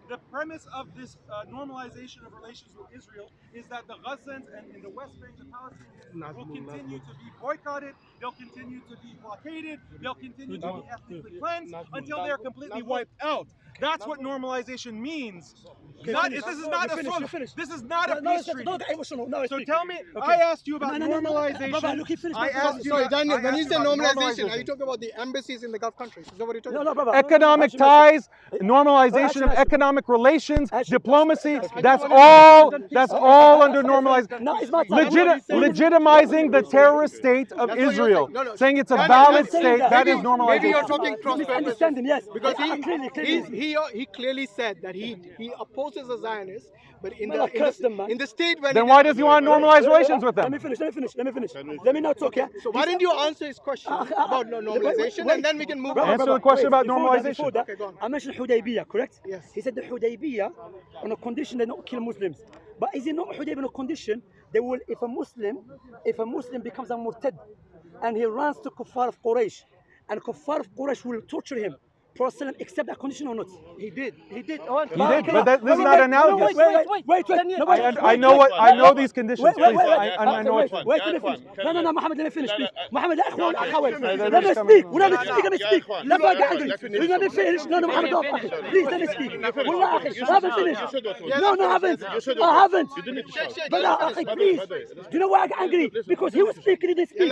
The premise of this normalization of relations with Israel is that the Gazans and in the West Bank, the Palestinians will continue to be boycotted, they'll continue to be blockaded, they'll continue to be ethnically cleansed until they're completely wiped out. That's what normalization means. This is not a This is not a peace treaty. So tell me, I asked you about normalization. I asked you. Sorry, Daniel, when you say normalization, are you talking about the embassies in the Gulf countries? Is that what you're talking about? Economic ties, normalization of economic relations, diplomacy, that's all under normalization. Legitimizing the terrorist state of Israel, saying it's a valid state, that is normalization. Maybe you're talking cross-purposes. Yes. Because he clearly said that he opposes the Zionists, but in the state when... Then why does he want to normalize relations with them? Let me finish. Let me not talk, yeah? So why didn't you answer his question about normalization, and then we can move on? Answer the question about normalization. Okay, go on. I mentioned Hudaybiyah, correct? Yes. He said the Hudaybiyah on a condition they don't kill Muslims. But is it not Hudaybiyah on a condition they will, if a Muslim becomes a murtad and he runs to Kuffar of Quraysh, and Kuffar of Quraysh will torture him, Prophet accept that condition or not? He did. He did, but this is not analogous. Wait. I know these conditions. Please, I know it. Wait, let me finish. No, Muhammad, let me finish, please. Muhammad, let me speak. Let me speak. Let me finish. No, Muhammad, please let me speak. I haven't finished. No, I haven't. But please. Do you know why I get angry? Because he was speaking, he didn't speak.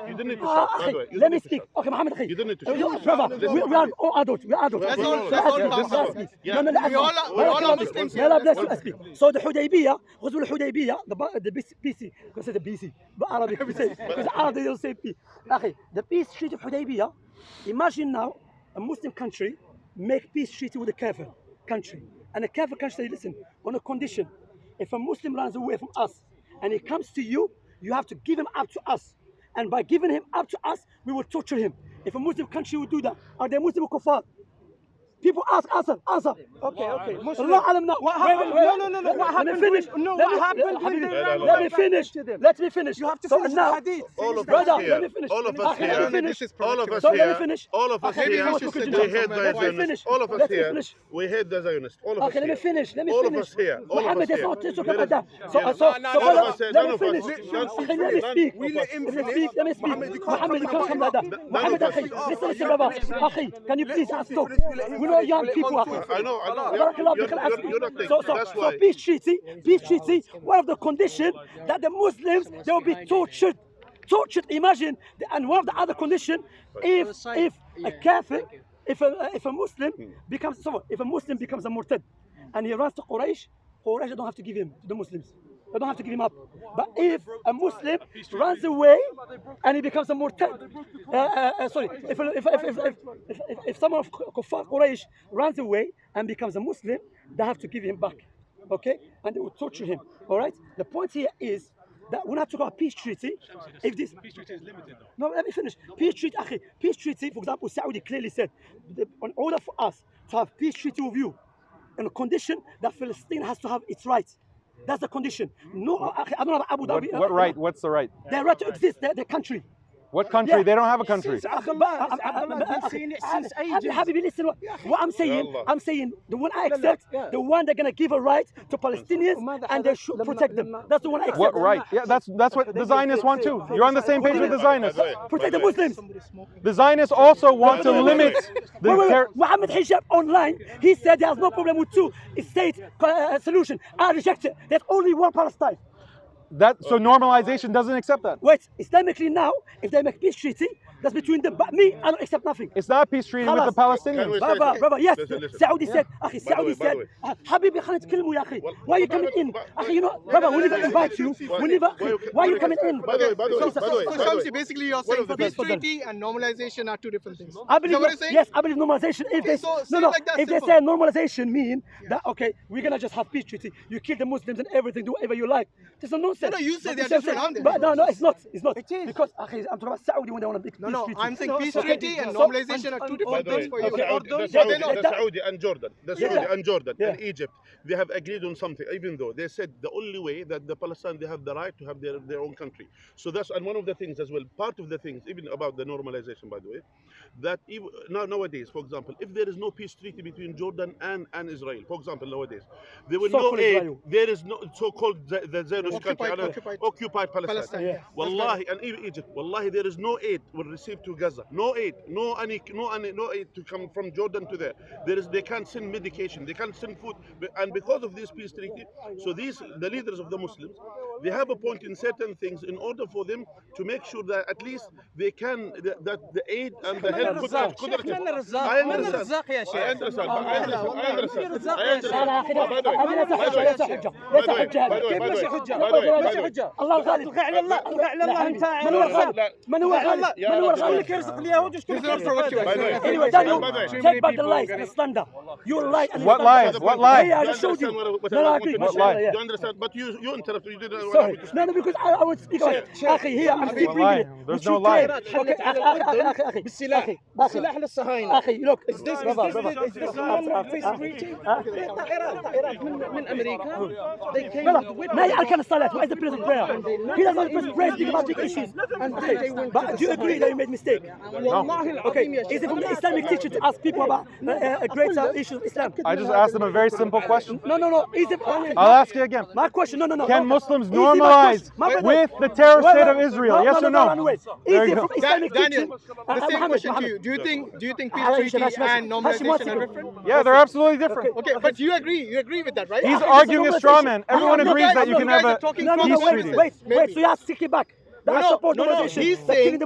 You didn't speak. Let me speak. Okay, Muhammad, brother. We are all adults. We are adults. That's all. So the Hudaybiyah, غزو الحديبية, the BC, because the BC, but Arabic, because Arab they don't say P. The peace treaty of Hudaybiyah. Imagine now a Muslim country make peace treaty with a Kafir country, and a Kafir country say, listen, on a condition, if a Muslim runs away from us and he comes to you, you have to give him up to us, and by giving him up to us, we will torture him. If a Muslim country would do that, are they Muslim or kuffar? People ask, answer. Okay. Allah alam now. What happened? No. What happened? Let me finish. You have to finish the hadith. All of Brother, us here. let me finish. All of us here. All of us So here. let me finish. All of us here. We hate the Zionists. All of us here. We hate the Zionists. All of us Okay, let me finish. All of us here. Muhammad, let's not talk about that. So let me finish. Let me speak. Muhammad, you can't come like that. Muhammad, listen, brother. Can you please stop? We know young people. I know. So peace treaty, one of the conditions that the Muslims, they will be tortured. Imagine, and one of the other conditions, if a Kafir, if a Muslim becomes a murtad, and he runs to Quraysh don't have to give him to the Muslims. They don't have to give him up. But if a Muslim runs away and he becomes a murtad, if someone of Kuffar Quraysh runs away and becomes a Muslim, they have to give him back, okay? And they will torture him, all right? The point here is that we're not talking about peace treaty. If this peace treaty is limited, though. No, let me finish. Peace treaty, for example, Saudi clearly said, in order for us to have peace treaty with you, on a condition that Palestine has to have its rights. That's the condition. No, I don't know about Abu Dhabi. What right? What's the right? Their right to exist, their country. What country? Yeah. They don't have a country. I've seen it since ages. Habibi, listen, what I'm saying, the one I accept, the one they're gonna give a right to Palestinians and they should protect them. That's the one I accept. What right? Yeah, that's what the Zionists want too. You're on the same page with the Zionists. Protect the Muslims. The Zionists also want to limit the Muhammad Hijab online, he said there's no problem with two-state solution. I reject it. There's only one Palestine. So normalization doesn't accept that. Wait, Islamically now, if they make peace treaty, that's between them. But me, I don't accept nothing. It's not a peace treaty with the Palestinians. Brother, yes. Saudi said, Habibi, خلينا نتكلموا يا أخي. Why are you coming in? You know, brother, we never invite you. Why are you coming in? So Shamsi, basically you're saying peace treaty and normalization are two different things. I believe normalization. If they say normalization mean that, okay, we're gonna just have peace treaty. You kill the Muslims and everything, do whatever you like. This is nonsense. No, you say they're different. But no, it's not. It's not. It is. Because I'm talking about Saudi when they want to make No, peace treaty. I'm saying peace treaty and normalization are two different things for you. The Saudi and Jordan, and Egypt, they have agreed on something, even though they said the only way that the Palestine, they have the right to have their own country. So that's, and one of the things as well, part of the things, even about the normalization, by the way, that even, nowadays, for example, if there is no peace treaty between Jordan and Israel, for example, nowadays, there will no aid, there is no so-called the Zionist country, occupied Palestine. Yeah. Wallahi, and even Egypt, wallahi, there is no aid will receive to Gaza. No aid, no aid to come from Jordan to there. They can't send medication, they can't send food, and because of this peace treaty, so the leaders of the Muslims, they have a point in certain things in order for them to make sure that at least they can that the aid and the help could I understand. الله الغالب الغى على الله انت من هو الغالب من هو الغالب خليك يرزق اليهود وشكون anyway Daniel take back the lies and the slander you're right and what lies what lies I just showed you what lies you understand but you interrupted you didn't sorry no because I would speak أخي here I'm still bringing it there's no lie أخي بالسلاح للصهاينة أخي look is this من أمريكا they came ما يعرف الصلاة why is the president prayer he doesn't just pray speak about big issues but do you agree that you made mistake okay is it from the Islamic teaching to ask people about greater issues of Islam I just asked them a very simple question. no is it I'll ask you again. my question no can Muslims normalize with the terror state of Israel? Yes or no? Is it from Islamic Daniel, teaching the same question to you. Do you think peace treaty and normalization are different? Yeah, they're absolutely different. Okay, but you agree with that, right? He's arguing a straw man. Everyone agrees that you can have a peace treaty. wait so you have to take it back. No. He's saying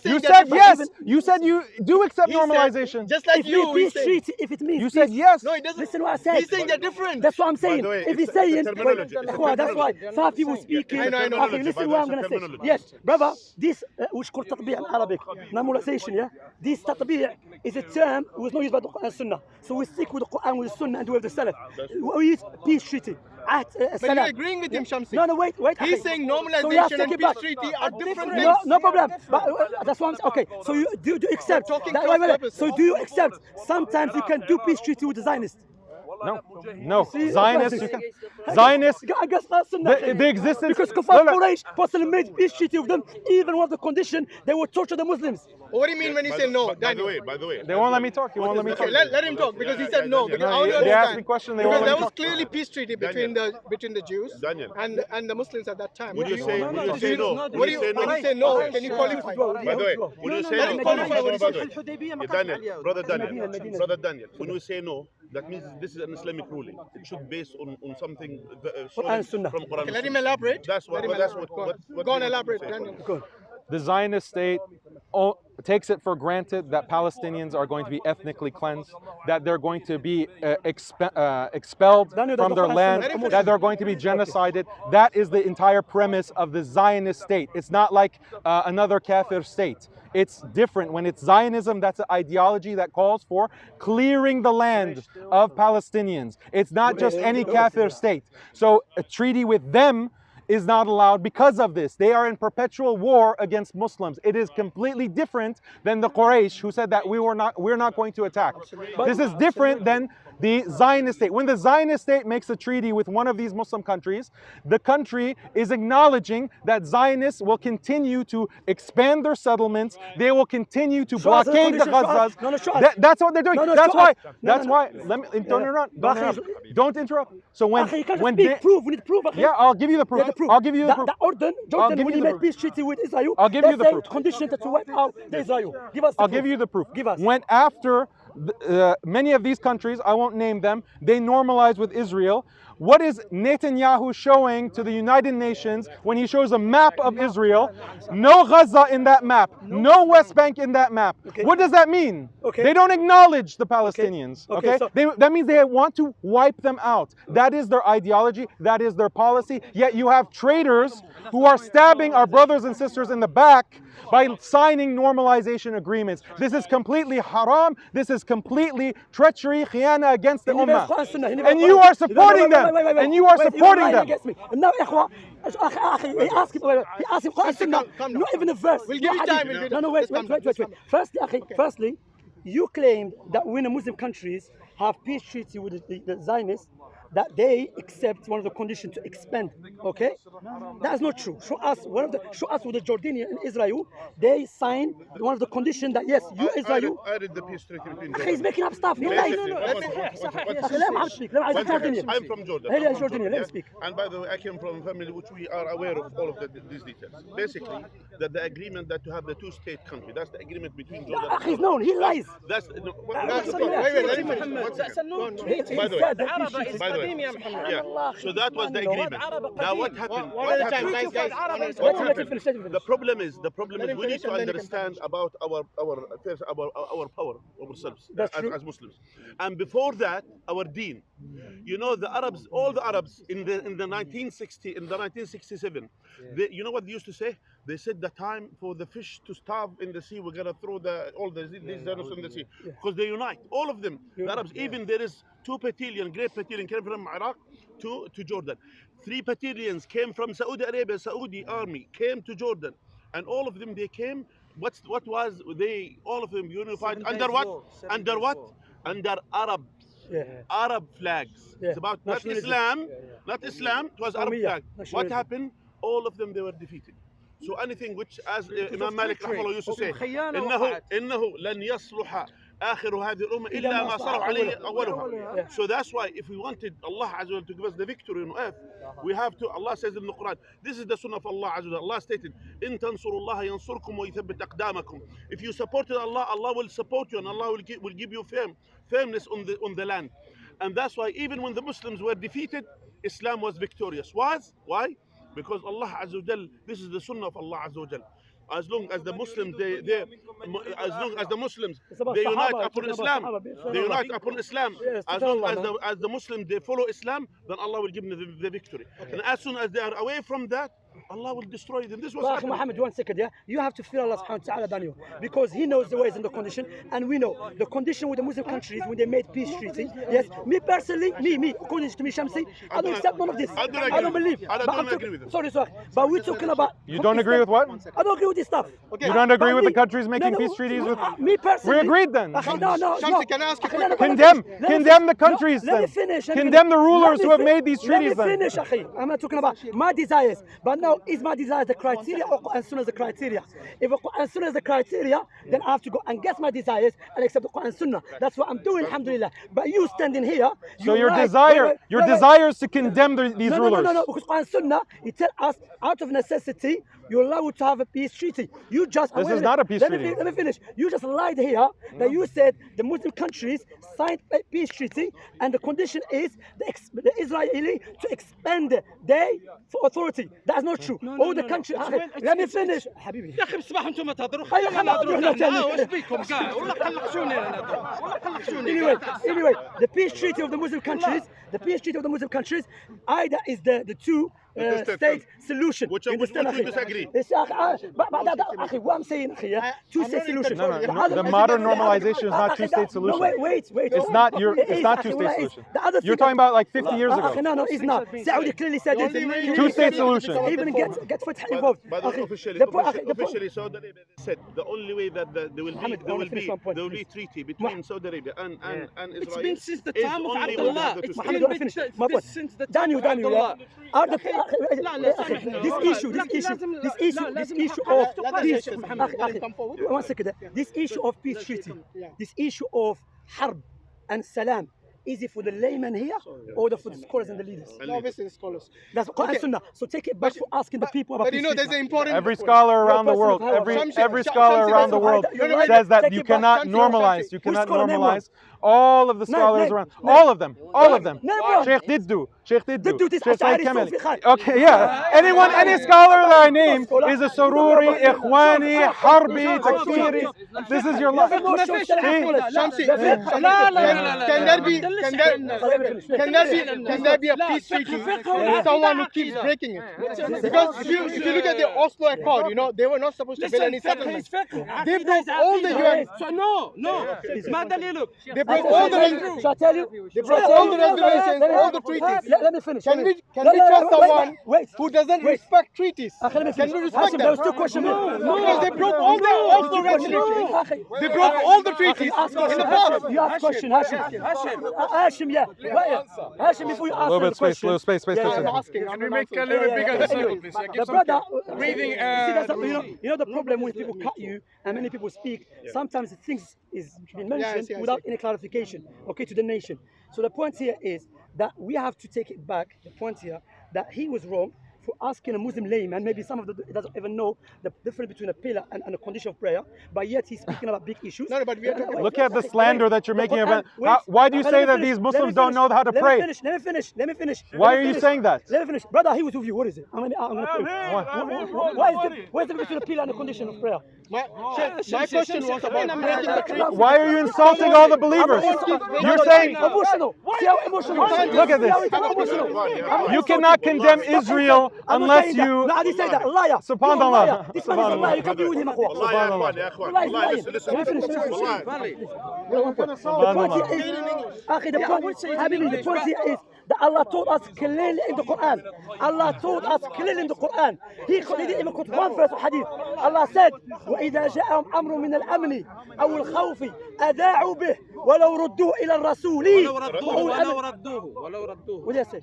you said yes. You said you do accept normalization. Just like you. Peace treaty, if it means You said yes. No, he doesn't. Listen what I said. He's saying they're different. That's what I'm saying. By the way, If he's it's saying, terminology. that's why some people speaking. I know. Okay, listen what I'm gonna say. Yes, brother. This وشكر تطبيع Arabic. Normalization, yeah. This تطبيع is a term was not used by the Quran and Sunnah. So we stick with the Quran with the Sunnah and with the Salaf. We use peace treaty. But you're agreeing with him, Shamsi. No, wait. He's saying normalization and peace treaty are different things. No problem. But that's what I'm saying. Okay, so you do accept that? So do you accept sometimes you can do peace treaty with the Zionists? No. Zionists, Zionists, the existence. Because Kufar Quraysh possibly made peace treaty with them, even with the condition they would torture the Muslims. What do you mean when you say no? By the way, they won't let me talk. You won't let me talk. Let him talk because he said no. Because I only They asked me understand. question. They Because won't there let me was talk. clearly peace treaty between the Jews and the Muslims at that time. Would you say no? When you say no, can you qualify? By the way, when you say no, brother Daniel, when we say no, that means this is an Islamic ruling. It should be based on something from Quran. Okay, let him elaborate. That's what. Go on, elaborate, Daniel. The Zionist state takes it for granted that Palestinians are going to be ethnically cleansed, that they're going to be expelled from their land, that they're going to be genocided. That is the entire premise of the Zionist state. It's not like another Kafir state. It's different. When it's Zionism, that's an ideology that calls for clearing the land of Palestinians. It's not just any Kafir state. So a treaty with them is not allowed because of this. They are in perpetual war against Muslims. It is completely different than the Quraysh who said that we're not going to attack. This is different than the Zionist state. When the Zionist state makes a treaty with one of these Muslim countries, the country is acknowledging that Zionists will continue to expand their settlements. They will continue to blockade the Gazas. That's what they're doing. That's why. Let me don't interrupt. Don't interrupt. So when proof, we need proof. Yeah, I'll give you the proof. I'll give you the proof. Jordan, when he made peace treaty with Israel, I'll give you the proof. Condition to wipe out Israel. Give us. I'll give you the proof. Give us. When after many of these countries, I won't name them, they normalize with Israel. What is Netanyahu showing to the United Nations when he shows a map of Israel? No Gaza in that map, no West Bank in that map. Okay. What does that mean? Okay. They don't acknowledge the Palestinians. Okay. So that means they want to wipe them out. That is their ideology. That is their policy. Yet you have traitors who are stabbing our brothers and sisters in the back by signing normalization agreements. This is completely haram. This is completely treachery, khiyana against the ummah. And you are supporting them. and you are supporting them. No, he asked him Quran Sunnah, not even a verse. We'll give you time. No, wait. Firstly, you claimed that when the Muslim countries have peace treaty with the Zionists, that they accept one of the conditions to expand. Okay, that is not true. Show us with the Jordanian and Israel, they signed one of the conditions that yes, you Israel. I read the peace treaty between Jordan. He's making up stuff. No, I'm from Jordan. Let me speak. And by the way, I came from a family which we are aware of all of these details. Basically, that the agreement that to have the two-state country, that's the agreement between Jordan. He's known. He lies. That's By the way. Yeah. So that was the agreement. Now what happened? The problem is we need to understand about our power ourselves as Muslims. And before that, our deen. You know, the Arabs, all the Arabs in the 1967, you know what they used to say? They said the time for the fish to starve in the sea, we're gonna throw all these dinosaurs in the sea because they unite, all of them. The Arabs, even there is 2 battalions, great battalion came from Iraq to Jordan. 3 battalions came from Saudi Arabia, Saudi army came to Jordan, and all of them they came. All of them unified under what? Under Arab. Arab flags. It's about not Islam, it was Arab flag. What happened? All of them they were defeated. So anything which, as Imam Malik rahimahullah used to say, إنه لن يصلح آخر هذه الأمة إلا ما صلح عليه أولها. So that's why if we wanted Allah Azza wa Jalla to give us the victory on earth, we have to. Allah says in the Quran, this is the Sunnah of Allah Azza wa Jalla. Allah stated, إن تنصروا الله ينصركم ويثبت أقدامكم. If you supported Allah, Allah will support you and Allah will give you firmness on the land. And that's why even when the Muslims were defeated, Islam was victorious. Why? Because Allah Azza wa Jal, this is the Sunnah of Allah Azza wa Jal. As long as the Muslims they unite upon Islam, as long as the Muslims they follow Islam, then Allah will give them the victory. And as soon as they are away from that, Allah will destroy them. This was happening. Muhammad, 1 second, yeah? You have to fear Allah subhanahu wa ta'ala, Daniel, because he knows the ways and the condition, and we know the condition with the Muslim countries when they made peace treaty. Yes, me personally, according to me, Shamsi, I don't accept none of this. I don't believe. I don't agree with it. Sorry, but we're talking about. You don't agree with what? I don't agree with this stuff. Okay. You don't agree with the countries making peace treaties with? Me personally. We agreed then. No. Shamsi, can I ask you? Condemn the countries then. Let me finish. Condemn the rulers who have made these treaties then. Let me finish, akhi. I'm not talking about my desires, but now is my desire the criteria or Quran Sunnah is the criteria? If Quran Sunnah is the criteria, then I have to go and get my desires and accept the Quran Sunnah. That's what I'm doing, alhamdulillah. But you standing here, so your desire is to condemn these rulers. No, because Quran Sunnah, it tells us out of necessity, you're allowed to have a peace treaty. You just this is not a peace treaty. Let me finish. You just lied here that you said the Muslim countries signed a peace treaty and the condition is the Israeli to expand their authority. That's not true. All the countries. Let me finish. حبيبي. يا أخي بصباح أنتم تهضروا. Anyway, the peace treaty of the Muslim countries, either is the two state solution. Which we disagree. What I'm saying, two-state solution. The modern normalization is not two-state solution. No, wait. It's not two-state solution. You're talking about like 50 years ago. No, it's not. Saudi clearly said it. Two-state solution. Even get Fatah involved. But officially, Saudi Arabia said the only way that there will be treaty between Saudi Arabia and Israel. It's been since the time of Abdullah. It's been since the time of Abdullah. This issue of peace treaty, this issue of harb and salam, is it for the layman here or for the scholars and the leaders? Obviously the scholars. That's Quran Sunnah. So take it back to asking the people about peace treaty. There's an important. Every scholar around the world, every scholar around the world says that you cannot normalize. You cannot normalize. All of the scholars around, all of them. Sheikh Diddu, Sheikh Said Kamali. Okay, yeah. Any scholar that I name is a Sururi, Ikhwani, Harbi, Takfiri. This is your life. Shamsi, can there be there be a peace treaty with someone who keeps breaking it? Because if you look at the Oslo Accord, you know, they were not supposed to build any settlements. They broke all the UN. No. They broke all the resolutions. Shall I tell you? They broke all the resolutions, all the treaties. Let me finish. Can we trust someone who doesn't respect treaties? Can we respect them? There was two questions. Because they broke all the Oslo resolutions. They broke all the treaties in the past. You ask question, Hashim, yeah. Hashim, before you ask the question. Little space. I'm asking. Can we make a little bigger the circle, please? The brother, breathing. you know the problem when people cut you and many people speak, sometimes things is being mentioned without any clarification, okay, to the nation. So the point here is that we have to take it back, the point here, that he was wrong for asking a Muslim layman, maybe some of them doesn't even know the difference between a pillar and a condition of prayer, but yet he's speaking about big issues. No, but we are talking. Look at the slander that you're making about. Why do you say that these Muslims don't know how to pray? Let me finish. Why are you saying that? Let me finish. Brother, he was with you. What is it? I'm gonna pray. Why is the difference between a pillar and a condition of prayer? My question was about breaking the treaty. Why are you insulting all the believers? You're saying emotional. See how emotional. Look at this. You cannot condemn Israel unless you. No, I didn't say that. Liar. Subhanallah. This man is a liar. You can't be with him. والله يا اخوان والله listen The point here is that Allah told us clearly in the Quran. Allah told us clearly in the Quran. He didn't even quote one verse of hadith. Allah said, وَإِذَا جَاءَهُمْ أَمْرٌ مِنَ الْأَمْنِ أَوْ الْخَوْفِ أَذَاعُوا بِهِ وَلَوْ رُدُّوهُ إِلَى الرَّسُولِ What did I say?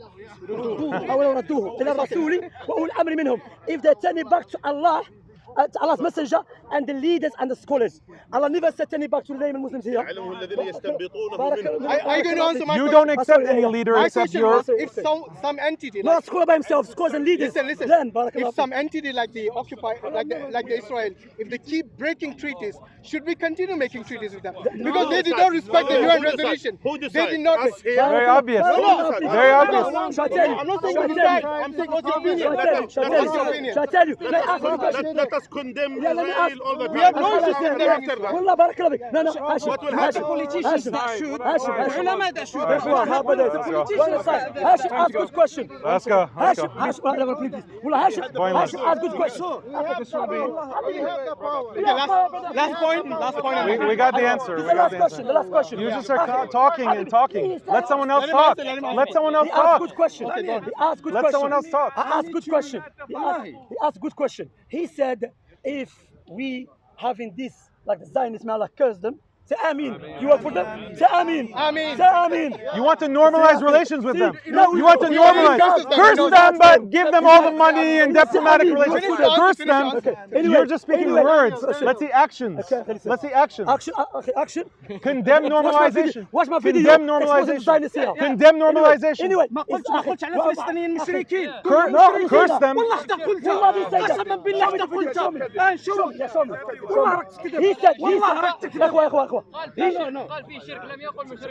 ولو ردوه إلى الرسول وأولي الأمر منهم. If they turn it back to Allah, to Allah's messenger and the leaders and the scholars. Allah never said turn it back to the name of Muslims here. Are you going to answer my question? You don't accept any leader except yours. If some entity, Not scholar by himself, scholars and leaders. listen. Learn, If some entity like the like the Israel, if they keep breaking treaties, should we continue making treaties with them? Because they did not respect the UN resolution. Who They decides? did not. Us here? Very obvious. Very obvious. Shall I tell you? I'm not saying it's right. I'm saying what's your opinion? Shall I tell you? Let us condemn Israel all the time. We have no issue condemning Israel. والله بارك الله فيك. No, What will happen? Politicians that shoot. العلماء that shoot. Hashim, ask good question. Let's go. Hashim, ask good question. Last point. We got the answer. The last question. You just are talking and talking. Let someone else talk. Let someone else He asked talk. good question. He asked good Let question. someone else talk. I asked good question. He asked good question. He said, if we having this, like the Zionists, may Allah curse them. Say Amin. You work for them? Say Amin. Amin. Say Amin. You want to normalize relations with them. No, You want to normalize. Curse them, but give them all the money and diplomatic relations. Curse them. You're just speaking words. Let's see actions. Let's see actions. Action. Condemn normalization. Watch my video. Condemn normalization. Condemn normalization. Anyway, ما قلتش على الفلسطينيين مشركين. Curse them. والله حتى قلتها. قسما بالله حتى قلتها. شوف. والله ركزت كده. He said, إخوة.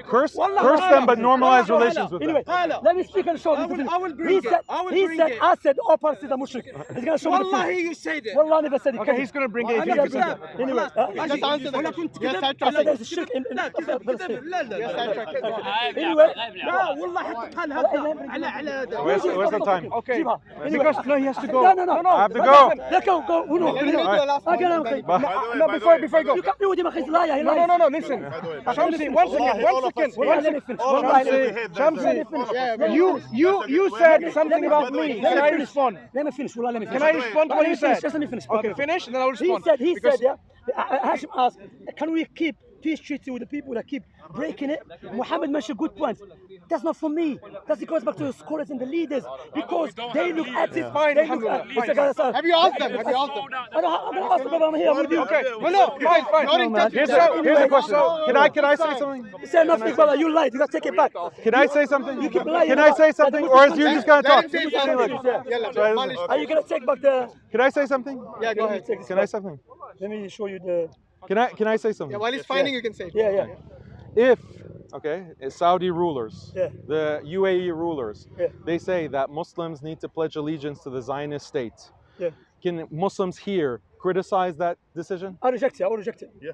Curse them, but normalize relations with them. Anyway, let me speak and show you. He said, Assad or Palestine is a mushrik. He's going to show me the والله proof. you said it. والله never said it. Okay, he's going to bring it. Anyway, Just answer the question. Yes, I I said trust there's a shirk in لا كذب لا Yes, I trust Anyway, لا والله حتى قال هذا على هذا. Where's the time? Okay. Because no, he has to go. No. I have to go. Let's go. Who knows? Let me do the last one. No, before you go. You can't do with him. He's liar. No, listen. Shamsi, one second. Let me finish. Shamsi, you said something about me. Can I respond? Let me finish. Can I respond to what you said? Just let me finish. Okay, finish, and then I'll respond. He said, yeah. Hashim asked, can we keep peace treaty with the people that keep breaking it? Muhammad mentioned good points. That's not for me. That goes back to the scholars and the leaders, because they look at it. Fine, Have you asked them? I'm going to ask them, I'm here with you. Okay. Well, no, fine. Not in touch. Here's a question. Can I say something? Say nothing, brother. You lied. You got to take it back. Can I say something? You keep lying. Can I say something, or is you just gonna talk? Are you going to take back the... Can I say something? Yeah, go ahead. Can I say something? Let me show you the... Can I say something? Yeah, while he's finding, you can say. Yeah. If Saudi rulers, Yeah. the UAE rulers, Yeah. they say that Muslims need to pledge allegiance to the Zionist state. Yeah. Can Muslims here criticize that decision? I reject it. Yeah.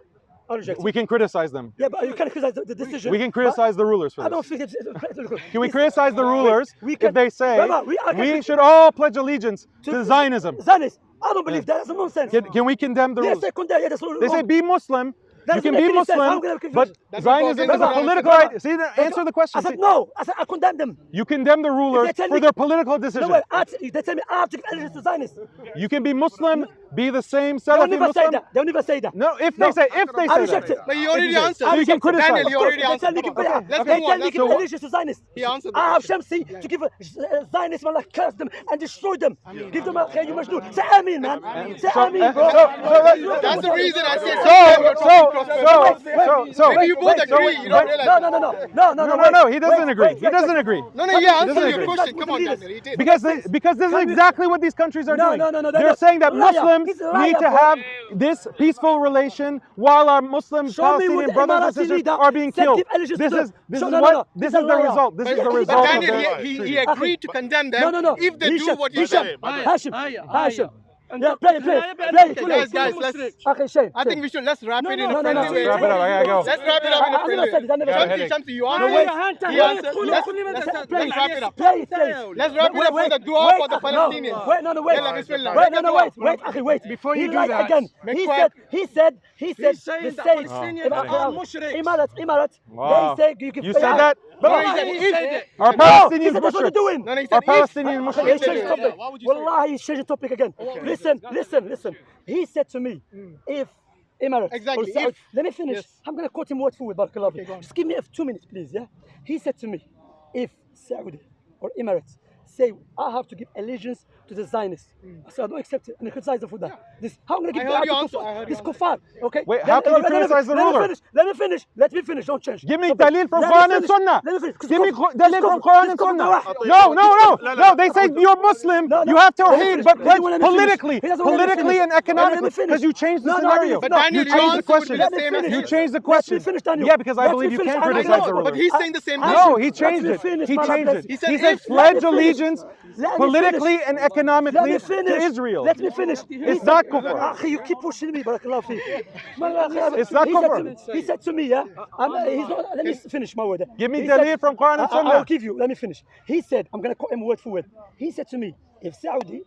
We can criticize them. Yeah, but you can criticize the decision. We can criticize the rulers for I don't this. think it's... Can we criticize the rulers if they say Brother, we should all pledge allegiance to Zionism? Zionist. I don't believe that. That's nonsense. Can we condemn the Yes, rulers? they condemn. Yeah, that's wrong. They say be Muslim. That You can doesn't be make any sense. How Muslim, am I gonna but convince- Zionism is a political idea. See, answer the question. I said no. I said I condemn them. You condemn the rulers If they tell for me- their political decision. No way. They tell me I have to give allegiance to Zionists. You can be Muslim, be the same They'll Salafi never say Muslim. that. They'll never say that. No, if they say I reject that. it. But you already answered. So you can criticize. Daniel, you already They tell answered. me give Let's they move tell on. me Let's give move on. allegiance to Zionists. He answered the I have question. Shamsi to give Zionists, man, like curse them and destroy them. Give them a khayr majnoon. Say Amin, man. Say Amin, bro. That's the reason I said. So Maybe you both agree. You don't realize. No, he doesn't agree. He doesn't agree. No, yeah, answer doesn't your agree. question. Come on, Daniel. He did. Because this is exactly what these countries are doing. No, They're saying that liar. Muslims He's a liar, need to bro. have this peaceful relation while our Muslim Show me what Palestinian the brothers and Emirati sisters leader are being said killed. give allegiance to them. This No, is no, what no. this He's a is the liar. result. This is the But result of Daniel, their he agreed to condemn them No. if they do what you Hisham, say. Hashim. Yeah, play. Guys, Okay, Shane. I think we should let's wrap it in a No. friendly way. Wrap it up. I gotta go. Let's wrap it up in a I friendly never said it. I never said it. Shamsi, you No, answered. wait. He answered. Let's wrap it up. Play. Let's wrap it up for the dua for the Palestinians. Wait. Yalla, bismillah. Wait. Before you He do lied that, again. He said He's the saying that same. Palestinians are mushrik's. Emirates. Wow. They say you give. You said that? He said it. Our He Palestinians said that's what they're mushriks. doing. No, he Our said Palestinian Okay, he mushriks. changed the topic. Wallahi, he changed the topic again. Listen. He said to me, if Emirates Exactly, or Saudi, if- let me finish. yes. I'm going to quote him word for word, Barakallah. Okay, go on. Just give me 2 minutes, please, yeah? He said to me, if Saudi or Emirates say, I have to give allegiance to the Zionists, I said, I don't accept it, and I criticize them for that. How am I going to give I heard that your to answer, I kuffar? heard This your kuffar, okay? Wait, how can you criticize the ruler? Let me finish, don't change. Give me Topic. dalil from Let me Quran and finish. Sunnah. Let me finish. Give me This dalil from kuffar- Quran this and kuffar- Sunnah. No. They say you're Muslim. No. You have Let me tawheed, finish. but He doesn't want to finish. politically He doesn't want to and finish. economically, Let me finish. because you changed the No, I scenario. didn't. But No. Daniel, You your changed the answer would be question. the same as You his. changed the Let me question. finish, Daniel. Yeah, because I Let believe me you finish. can I know. criticize the ruler. But he's saying the same thing. No, he changed Let me it. finish, He man, changed let it. me- He said He said if- pledge let me finish. allegiance Let me politically finish. and Let economically me to finish. Israel. Let me finish. It's not kufr. Akhi, you keep pushing me, barakallah fi. It's not kufr. He said to me, yeah. He's not, let me finish my word. Give me He dalil said- from Quran and I'll Sunnah. give you. Let me finish. He said, I'm going to quote him word for word. He said to me, if Saudi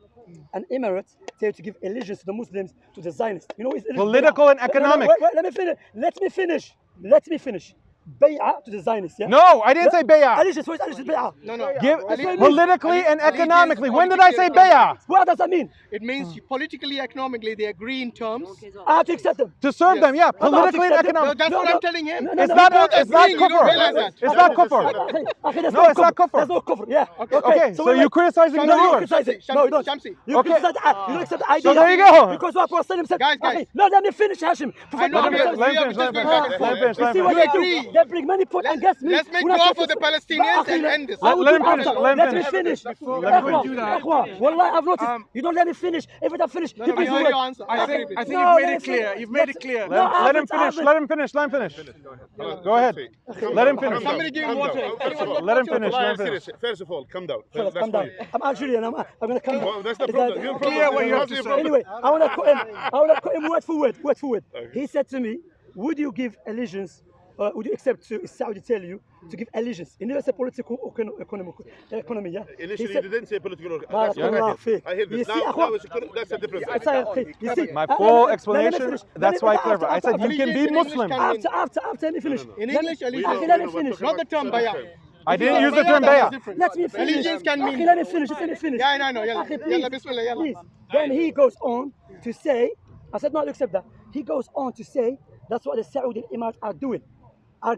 and Emirates say to give allegiance to the Muslims, to the Zionists, you know what is Political and economic. Wait, let me finish. Bay'ah to the Zionists, yeah? No, I didn't say bay'ah. Allegiance, what is allegiance, bay'ah? No. Give Allegiance- politically and economically. When did I say bay'ah? What does that mean? It means politically, economically, they agree in terms. I have to accept them. To serve them, yeah. I'm not Politically and accepting- No, economically. that's No, what no. I'm telling him. No, It's no, not both it's not agree, you don't realize kufr. that. It's not kufr. Okay, that's No, not it's not kufr. That's not kufr, yeah. Okay, so you're criticizing the No, you ruler. criticize it. No, you don't. Shamsi. You Okay. criticize you don't accept the idea. So there you go. Because what Prophet Sallam said. Guys. Okay, no, let me finish, Hashim. I know, Let him finish, let him finish, let him finish. You see what You they agree. do? They bring many points against me. Let's make When I dua talk for to- the Palestinians But, and end this. I will Let do him it finish, after. let him Let me finish. finish. Before we do that. Wallahi, I've noticed. You don't let me finish. Every time I finish, No, you we bring heard the your word. answer. I think No, you've made let it me clear. finish. You've made it clear. No, Let him finish. Ahmed. Let him finish. Let him finish. Go ahead. Let him finish. Somebody give him water. Let him finish. Let him finish. First of all, calm down. Fellas, calm down. I'm Algerian. I'm going to come Well, that's the Is problem. that- You're Clear what you have to say. Anyway, I want to quote him word for word. He said to me, would you give allegiance, would you accept to Saudi tell you to give allegiance? He never said political economy, yeah? Initially, He said, you didn't say political. Barakallah fiik. I hear You this. see, Now Akhwa, that's a different I say, you see, My let full me explanation, finish. that's why I clarified. I said you can be Muslim. After, let me finish. In Let me- English, Akhi, allegiance. let me finish. Not the term bayah. I didn't use the term bayah. Let me finish. Allegiance can mean- Akhi, let me finish. Let me finish. Yeah, I know. Yalla, Akhi, yalla, please. bismillah, yalla. Please. Then he goes on to say, I said, no, I accept that. He goes on to say, that's what the Saudi Emirates are doing. Are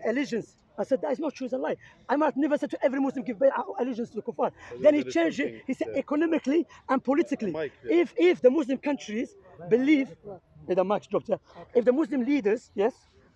allegiance. I said, that is not true, it's a lie. Emirates never said to every Muslim, give allegiance to the kuffar. Then he changed it. He said, economically and politically. If the Muslim countries believe, the mic dropped there. If the Muslim leaders, yes,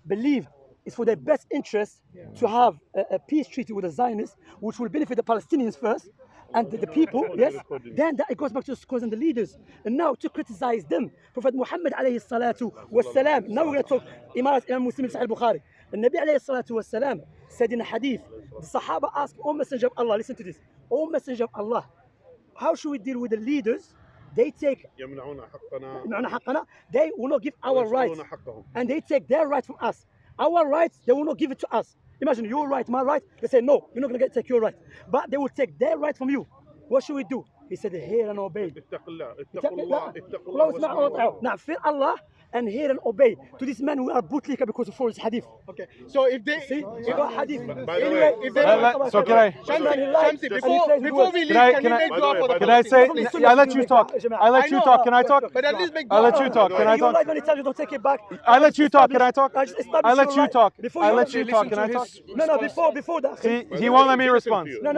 believe it's for their best interest to have a peace treaty with the Zionists, which will benefit the Palestinians first, and the people, yes, then that it goes back to the scholars and the leaders. And now to criticize them, Prophet Muhammad alayhi salatu was salam. Now we're going to talk Emirates, Imam Muslim, Sahih Bukhari. The Nabi alayhi salatu was salam said in a hadith, the Sahaba asked, O Messenger of Allah, listen to this, O Messenger of Allah, how should we deal with the leaders they take يمنعون حقنا يمنعون حقنا, they will not give our rights, ويسلبون حقهم. and they take their right from us. Our rights, they will not give it to us. Imagine your right, my right. They say no, you're not gonna take your right, but they will take their right from you. What should we do? He said, hear and obey. اتقوا الله اتقوا الله اتقوا الله الله واسمعوا وأطيعوا. Now fear Allah and hear and obey. To this man who are bootlicker because of his hadith. Okay. So if they See, you got hadith. By the Anyway, way, if they so can I? Shamsi, before we leave, Can I- can can you I- make dua for the Can I say? Palestinians? I let you talk. I let you talk. Can I talk? But at least make I dua. let you talk. Can I you like talk? when he tells you don't take it back. I let you talk. Can I talk? I just established I let your you right. talk. Before I you let you talk. Can I talk? No, before that. See, he won't let me respond. No,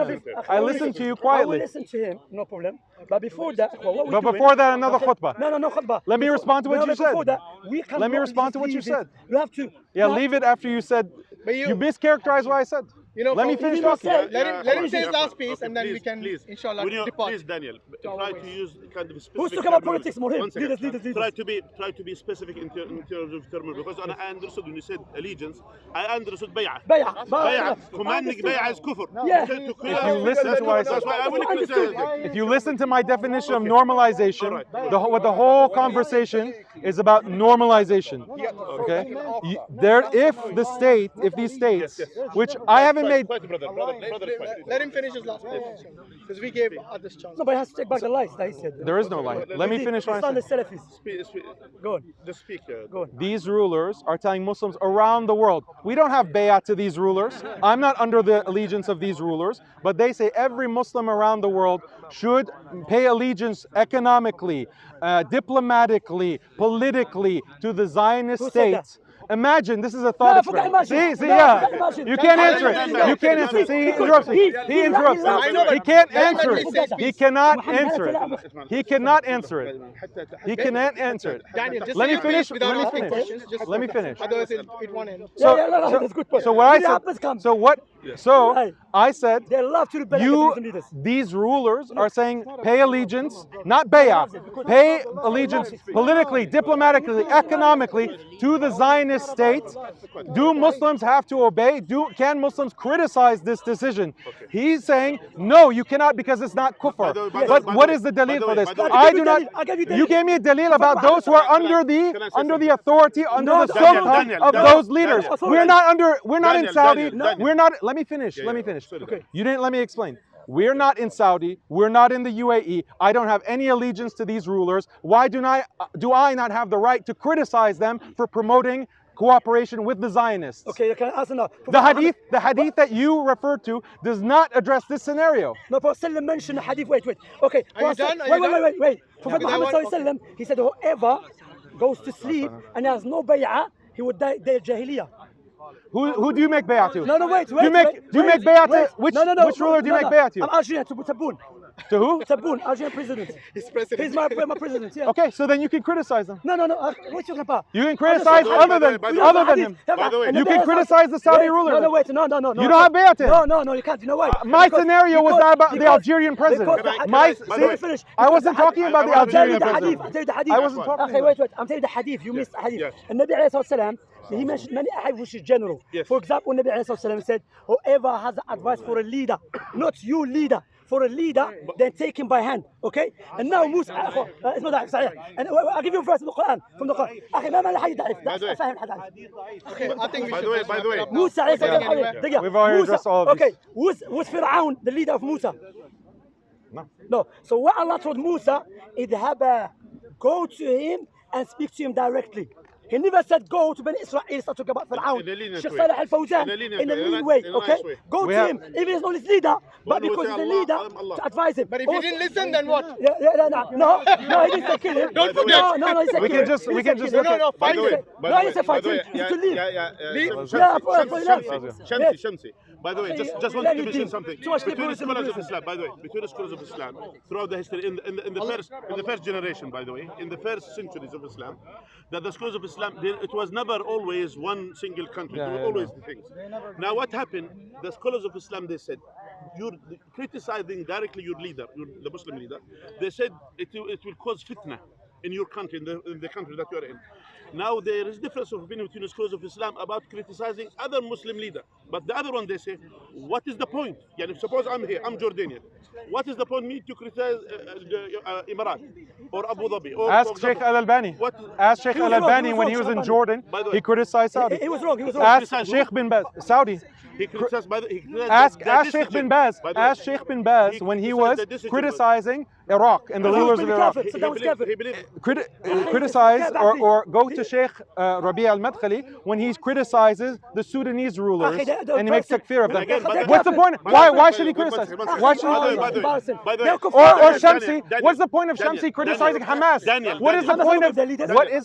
I listen to you I will quietly. listen to him, no problem. But before that, what we But doing- before that, another khutbah. No, khutbah. Let me respond to what you Before said. that, we can Let me respond to what you said. You have to. Yeah, leave it after you said. But You mischaracterized what I said. You know, Let me from- finish you not talking. say- Let him say his last piece, and then we please, can, please. inshallah, Will you, depart. please, Daniel, try to use kind of specific. Who's talking about terminology. politics more? Him. One second. Leaders. Try to be specific in terms of terminology, because I understood when you said allegiance, I understood bay'ah. Bay'ah. Commanding bay'ah is kufr. Yeah. You said to kill If us, you listen that's to what I that's said- why I will Understood. If you listen to my definition of normalization, what the whole conversation is about normalization. Okay? If these states, which I haven't made. Let him finish his last point, because we gave others chance. No, but he has to take back the lies that he said. There is no lie. Let me finish what I It's said. not the Salafis. Go on. Just speak. Go on. These rulers are telling Muslims around the world, we don't have bay'ah to these rulers. I'm not under the allegiance of these rulers, but they say every Muslim around the world should pay allegiance economically, diplomatically, politically to the Zionist Who said that? state. Imagine, this is a thought forget experiment. imagine. See, No, yeah. forget imagine. You can't answer No, it. You can't answer it. See, he interrupts me. He interrupts me. He can't answer it. He cannot answer it. He cannot answer it. He cannot answer it. Daniel, just Let say me your piece finish. without Let me asking finish. questions, just- Let me finish. Otherwise, it won't end. Yeah, that's a good point. So what I When it happens, said. come. So what? So Right. I said. They love to rebel against You, Muslim leaders. these rulers are saying pay allegiance, not bay'ah, pay allegiance politically, diplomatically, economically to the Zionist state. Do Muslims have to obey? Can Muslims criticize this decision? He's saying no, you cannot, because it's not kufr. But what is the dalil for this? I do not. You gave me a dalil about those who are under the authority, under the sultan of those leaders. We're not in Saudi. We're not. Let me finish. Let me finish. Okay. You didn't let me explain. We're not in Saudi. We're not in the UAE. I don't have any allegiance to these rulers. Why do I not have the right to criticize them for promoting cooperation with the Zionists? Okay, can I answer now? The hadith that you referred to does not address this scenario. No, Prophet Sallam mentioned the hadith. Wait. Okay. Are you done? Are you done? Wait. Prophet Because I Muhammad want- Sallam, he said whoever goes to sleep and has no bay'ah, he would die jahiliyyah. Who do you make bay'ah to? No, wait. Do you make bay'ah to which ruler do you make bay'ah to? I'm Algerian, to Tabboun. To who? Tabboun, Algerian president. He's president. He's my president, yeah. Okay, so then you can criticize them. No. What are you talking about? You can criticize other than him. By the way, You can criticize the Saudi ruler. No, wait. No. You don't have bay'ah to him. No, you can't. You know why? My scenario was not about the Algerian president. Finish. I wasn't talking about the Algerian I'll tell you president. the hadith. I wasn't talking Okay, wait. I'm telling you the hadith. You missed the hadith. yes. And Nabi alayhi salam, he mentioned many hadith which is general. Yes. For example, Nabi alayhi salam said, whoever has advice for a leader, not you leader, for a leader, then take him by hand. Okay? And now Musa, it's not that صحيح. And I'll give you a verse from the Quran. أخي ما معنى الحديث ضعيف؟ By the way. فاهم الحديث. Okay, I think we By should the way, just by the way. wrap it up now. Musa عليه Yeah. السلام. دقيقة. We've already Musa- addressed all of Okay, these. was Fir'aun the leader of Musa? No. No. So what Allah told Musa, idhaba, go to him and speak to him directly. He never said go to Bani Israel, start talking about Fir'aun. In a lenient Sheikh way. Saleh Al-Fawzan, In a lenient in a way, lean in a way, nice okay? way. Go We to have- him, even if he's not his leader, but One will because say he's the Allah, leader, Allah. to advise him. But if you didn't listen, then what? No, he didn't say kill him. Don't forget. No, he said We kill can him. just- He we said can just kill him. look at- No, By the way, No, he said fight him. It's to leave. Shamsi. By the way, just Yes. wanted to mention Yes. something. Too much Between the liberalism. scholars of Islam, by the way, between the scholars of Islam, throughout the history, in the first generation, by the way, in the first centuries of Islam, that the scholars of Islam, it was never always one single country. There were always the things. Now, what happened? The scholars of Islam, they said, you're criticizing directly your leader, the Muslim leader. They said it will cause fitna in your country, in the country that you are in. Now there is difference of opinion between the scholars of Islam about criticizing other Muslim leader. But the other one, they say, what is the point? Yani, suppose I'm here, I'm Jordanian. What is the point me to criticize Emirat or Abu Dhabi? Or, Ask Sheikh Al-Albani. Ask Sheikh Al-Albani when he was in Jordan, he criticized Saudi. He was wrong. He was wrong. Ask Sheikh bin Baz, Saudi. Ask Sheikh bin Baz. Ask Sheikh bin Baz when he was criticizing Iraq and the rulers of Iraq. Criticize or go to Sheikh Rabi al-Madkhali when he criticizes the Sudanese rulers and he makes takfir of them. What's the point? Why should he criticize? Why should he? Or Shamsi? What's the point of Shamsi criticizing Hamas? What is the point of? What is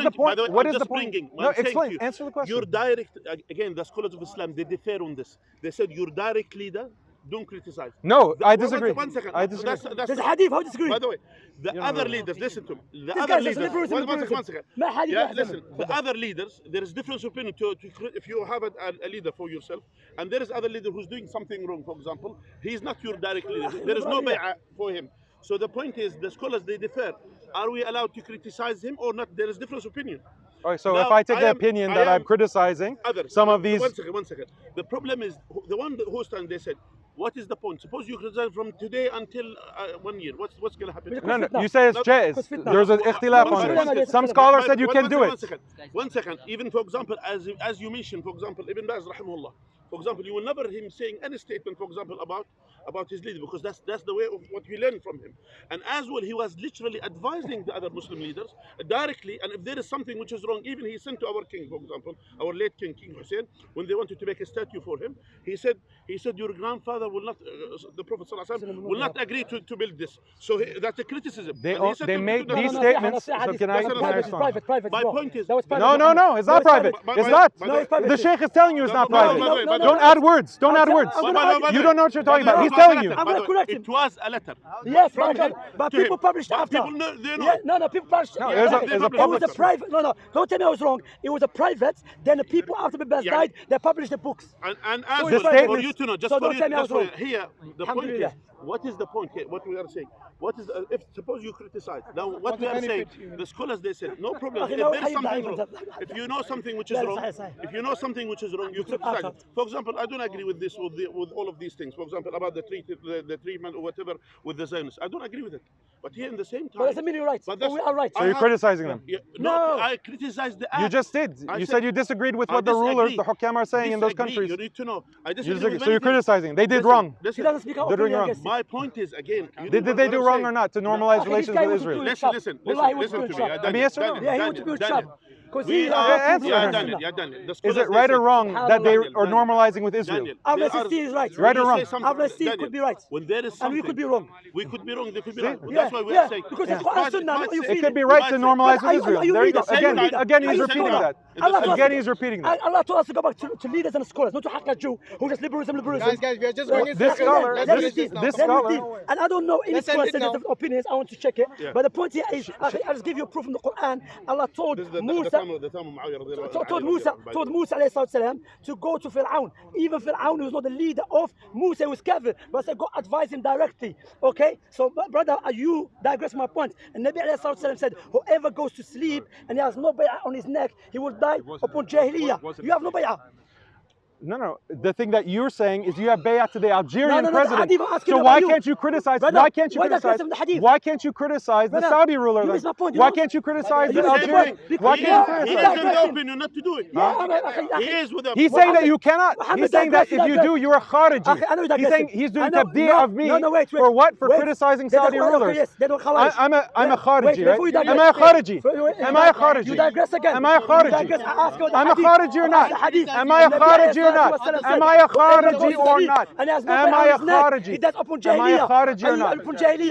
the point? What is the point? No, explain. Answer the question. Your direct, again, the scholars of Islam, they differ on this. They said your direct leader, don't criticize. No, I disagree. One second. I disagree. There's a hadith. How do you disagree? By the way, the other leaders, listen to me. The other leaders, one second. Yeah, listen. The other leaders, there is different opinion. If you have a leader for yourself, and there is other leader who's doing something wrong, for example, he is not your direct leader. There is no bay'ah for him. So the point is, the scholars, they differ. Are we allowed to criticize him or not? There is different opinion. All right, so now, if I take the opinion that I'm criticizing some of these... One second. The problem is, the one who stands, they said, what is the point? Suppose you criticize from today until 1 year. What's going to happen? No, you say it's jaiz. There's an ikhtilaf on this. Some scholars said you can do it. One second. Even, for example, as you mentioned, for example, Ibn Baz, rahimahullah, for example, you will never hear him saying any statement, for example, about his leader, because that's the way of what we learn from him. And as well, he was literally advising the other Muslim leaders directly, and if there is something which is wrong, even he sent to our king, for example, our late king, King Hussein, when they wanted to make a statue for him, he said your grandfather will not, the Prophet ﷺ, will not agree to build this. So that's a criticism. They made these statements. So can I respond? My point is, no, it's not private. It's not. The Sheikh is telling you it's not private. Don't add words. Don't add words. You don't know what you're talking about. He's telling you. I'm going to correct him. It was a letter. Yes, but people published after. No, people published. No, it was a private. No, don't tell me I was wrong. It was a private. Then the people after the best died, they published the books. And as well, for you to know, just so for you to know, here, the point is, what is the point here? What we are saying? What is if suppose you criticize? Now, what we are saying, the scholars, they said, no problem. If there is something wrong, if you know something which is wrong, you criticize it. For example, I don't agree with this, with all of these things. For example, about the treatment or whatever with the Zionists. I don't agree with it. But here, in the same time, but doesn't mean you're right. But we are right. So you're criticizing them? No, I criticize the act. You just did. You said you disagreed with what the rulers, the Hukam, are saying in those countries. You need to know. I disagree. So you're criticizing. They did wrong. He doesn't speak out opinion. My point is, again, did they do wrong or not to normalize relations with Israel? Listen to me. I mean, yes or no? Yeah, he wants to build Shab. Is it right or wrong that they are normalizing with Israel? Avlastin is right. Right or wrong? Avlastin could be right. When there is something, and we could be wrong. We could be wrong. They could be right. That's why we are saying. Because it's Quran Sunnah. It could be right to normalize with Israel. There you go. Again, he's repeating that. Again, he's repeating that. Allah told us to go back to leaders and scholars, not to Haqiqatjou, who just liberalism. Guys, we are just going this scholar. And I don't know any scholar said different opinions. I want to check it. But the point here is, I'll just give you a proof from the Quran. Allah told Musa alayhi salam to go to Fir'aun. Even Fir'aun was not the leader of Musa, he was Kafir. But I said, go advise him directly. Okay? So, brother, you digress my point. And Nabi alayhi salam said, whoever goes to sleep and he has no bay'ah on his neck, he will die upon jahiliyyah. You have no bay'ah. No. The thing that you're saying is you have bay'ah to the Algerian president. So why can't you criticize? Why can't you criticize? Why can't you criticize the Saudi ruler? Why can't you criticize the Algerian? Why can't you criticize? He has the opinion not to do it. He's saying that you cannot. He's saying that if you do, you're a Khariji. He's saying he's doing tabdi' of me for what? For criticizing Saudi rulers. I'm a Khariji, right? Am I a Khariji? Am I a Khariji? You digress again. Am I a Khariji? I'm a Khariji or not? Am I a Khariji or not? Am I a Khariji or not? Am I a Khariji? Am I a Khariji or not?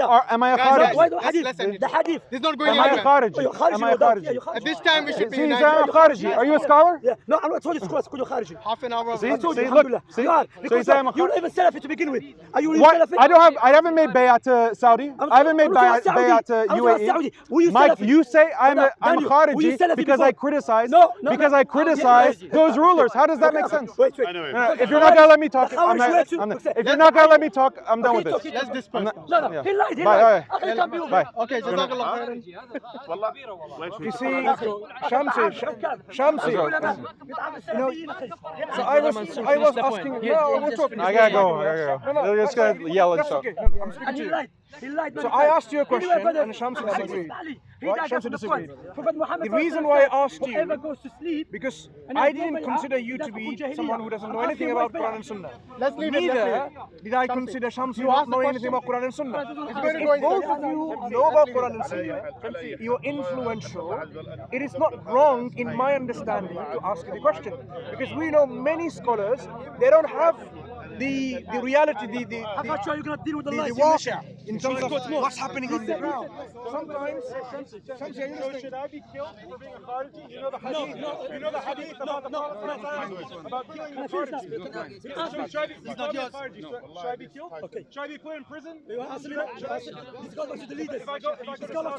Or am I a Khariji? The hadith. This is not going Am I a anywhere. Khariji? Am I a Khariji? At this time, we should be See, united. I'm a Khariji. Are you a scholar? Yeah. No, I'm not told you scholars. Could you Khariji? Half an hour. See, of look. See, so you say I'm a You're even Salafi to begin with. Are you really what? Salafi? I haven't made bay'ah to Saudi. I haven't made bay'ah to UAE. Mike, you say I'm a Khariji because I criticize those rulers. How does that make sense? Wait. Anyway, If you're not gonna let me talk, If if you're not gonna let me talk, I'm done with this. Let's disperse. No, he lied. Bye. Bye. Okay, Jazakallah khairan. You see, Shamsi, so I was asking. No, we're talking. I gotta go. They're just gonna yell and stuff. Okay, no, I'm speaking to you. So I asked you a question, and Shamsi disagreed. Right? Shamsi disagreed. The reason why I asked you, because I didn't consider you to be someone who doesn't know anything about Quran and Sunnah. Let's leave it. Neither did I consider Shamsi not knowing anything about Quran and Sunnah. If both of you know about Quran and Sunnah, you're influential, it is not wrong in my understanding to ask you the question. Because we know many scholars, they don't have the reality, the waqi' in terms of what's happening on the ground. Sometimes, Should I be killed for being a Khariji? You know the hadith. You know the hadith about the Prophet about killing the Khariji. Should I be killed? Okay. Should I be put in prison? Let's go to the leaders. If I go to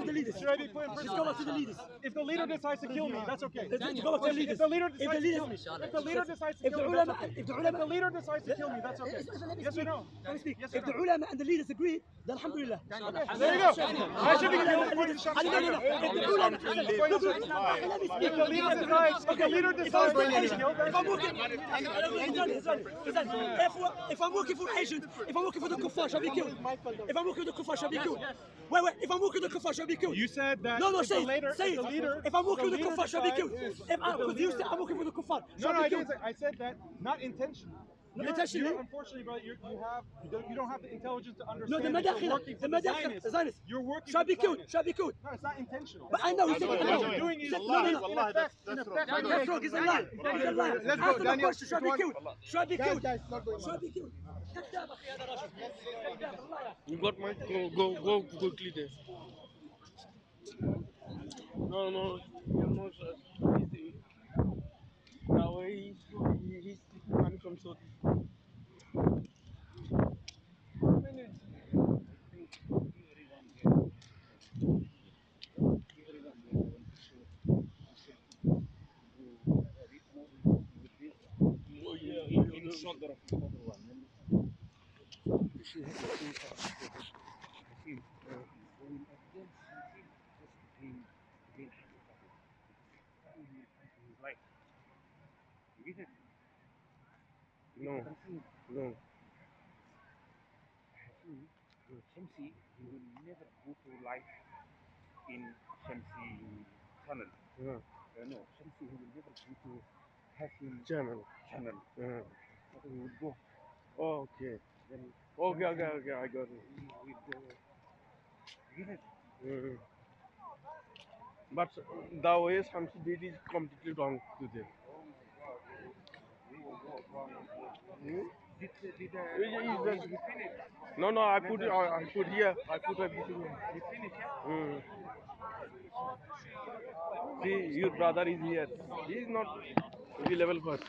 the leaders, should I be put in prison? Let's go to the leaders. If the leader decides to kill me, that's okay. Let's go to the leaders. If the leader decides to kill me, if the leader decides to kill me, that's okay. If the leader decides to kill me, that's okay. Yes or no? If the ulama and the leaders agree, then alhamdulillah. There you go. I should be killed according to Shamsi. If the leader decides to kill, if I'm working for agent, if I'm working for the kuffar, shall be killed. If I'm working for the kuffar, shall be killed. Wait, if I'm working for the kuffar, shall be killed. You said that. No, say it. If I'm working for the kuffar, shall be killed. Because you said I'm working for the kuffar, shall be killed. I said that not intentionally. Unfortunately, brother, you don't have the intelligence to understand. No, the Madakhil, you're working. Shall be killed. No, it's not intentional. But I know. What you're doing is That's wrong. He's a liar. Let's go, Daniel. Shall be killed. Shall be killed. Shall be killed. You got my go quickly there. No, sir. Now he's coming from Saudi. No. Shamsi, he will never go to life in Shamsi tunnel. No, Shamsi, he will never go to Hashim channel. He will go. Oh, okay. Then, okay, I got it. He will go. You get it? But the way Shamsi did is completely wrong today. No, I put here. I put everything here. You finished, yeah? See, your brother is here. He is not the level person.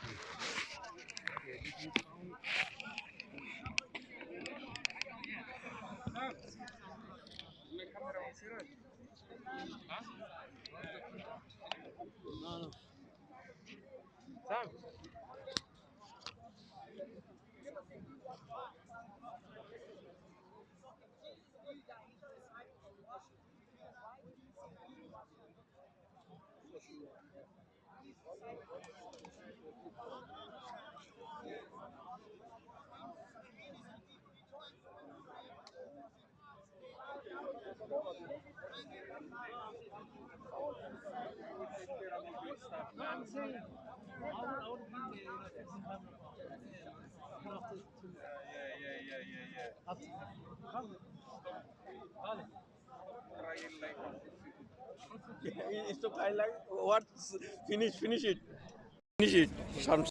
No. Sam. It's to highlight what finish it. Shamsi.